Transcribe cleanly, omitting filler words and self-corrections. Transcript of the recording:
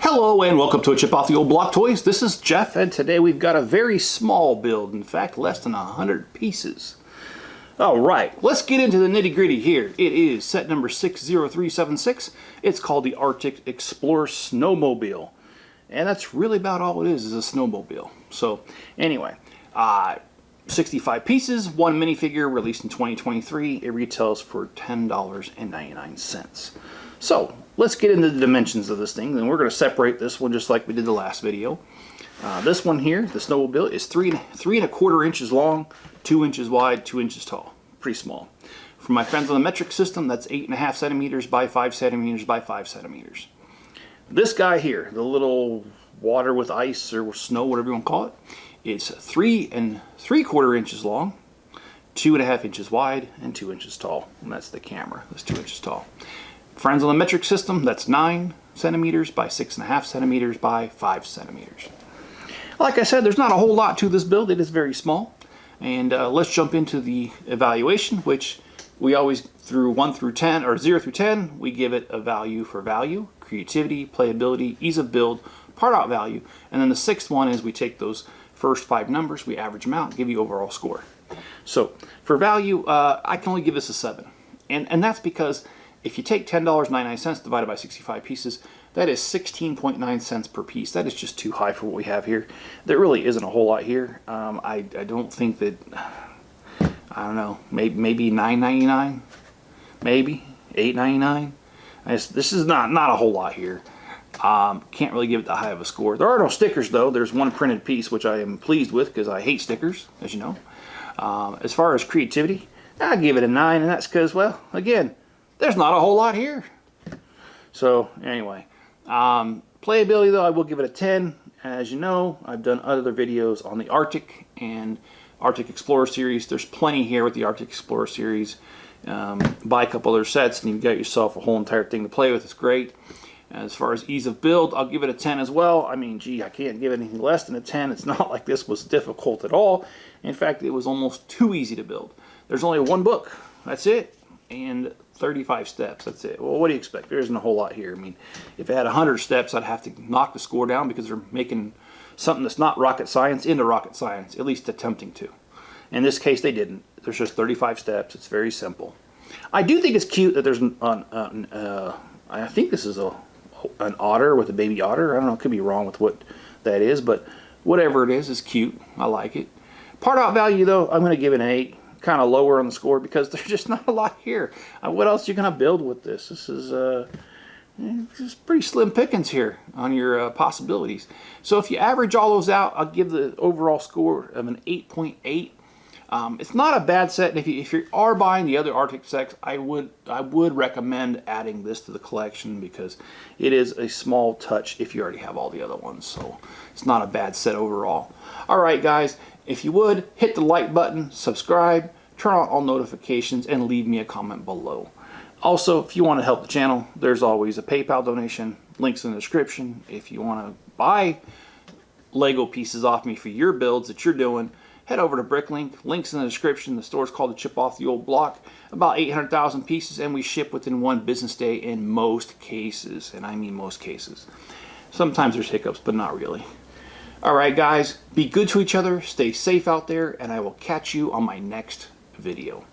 Hello and welcome to a Chip Off the Old Block Toys. This is Jeff, and today we've got a very small build. In fact, less than 100 pieces. Alright, let's get into the nitty gritty here. It is set number 60376. It's called the Arctic Explorer Snowmobile. And that's really about all it is a snowmobile. So anyway, 65 pieces, one minifigure released in 2023. It retails for $10.99. So let's get into the dimensions of this thing, and we're going to separate this one just like we did the last video. This one here, the snowmobile, is 3¼ inches long, 2 inches wide, 2 inches tall. Pretty small. For my friends on the metric system, that's 8.5 centimeters by 5 centimeters by 5 centimeters. This guy here, the little water with ice or snow, whatever you want to call it, it's 3¾ inches long, 2.5 inches wide, and 2 inches tall. And that's the camera. That's 2 inches tall. Friends on the metric system, that's 9 centimeters by 6.5 centimeters by 5 centimeters. Like I said, there's not a whole lot to this build. It is very small. And let's jump into the evaluation, which we always, through 1 through 10, or 0 through 10, we give it a value for value, creativity, playability, ease of build, part out value. And then the sixth one is we take those first 5 numbers, we average them out, and give you overall score. So for value, I can only give this a 7. And that's because if you take $10.99 divided by 65 pieces, that is 16.9 cents per piece. That is just too high for what we have here. There really isn't a whole lot here. I don't think that, I don't know, maybe $9.99, maybe $8.99. This is not a whole lot here. Can't really give it that high of a score. There are no stickers though. There's one printed piece, which I am pleased with because I hate stickers, as you know. As far as creativity, I give it a 9, and that's because, well, again, there's not a whole lot here. So anyway, playability though, I will give it a 10. As you know, I've done other videos on the Arctic and Arctic Explorer series. There's plenty here with the Arctic Explorer series. Buy a couple other sets and you've got yourself a whole entire thing to play with. It's great. As far as ease of build, I'll give it a 10 as well. I mean, gee, I can't give it anything less than a 10. It's not like this was difficult at all. In fact, it was almost too easy to build. There's only one book. That's it. And 35 steps. That's it. Well, what do you expect? There isn't a whole lot here. I mean, if it had 100 steps, I'd have to knock the score down because they're making something that's not rocket science into rocket science, at least attempting to. In this case, they didn't. There's just 35 steps. It's very simple. I do think it's cute that there's I think this is an otter with a baby otter. I don't know. It could be wrong with what that is, but whatever it is cute. I like it. Part out value, though, I'm going to give it an 8. Kind of lower on the score because there's just not a lot here. What else are you going to build with this? This is pretty slim pickings here on your possibilities. So if you average all those out, I'll give the overall score of an 8.8. It's not a bad set. And if you are buying the other Arctic sets, I would recommend adding this to the collection because it is a small touch if you already have all the other ones. So it's not a bad set overall. All right, guys. If you would, hit the like button, subscribe, turn on all notifications, and leave me a comment below. Also, if you want to help the channel, there's always a PayPal donation. Links in the description. If you want to buy Lego pieces off me for your builds that you're doing, head over to Bricklink. Links in the description. The store's called the Chip Off the Old Block. About 800,000 pieces, and we ship within 1 business day in most cases. And I mean most cases. Sometimes there's hiccups, but not really. Alright guys, be good to each other, stay safe out there, and I will catch you on my next video.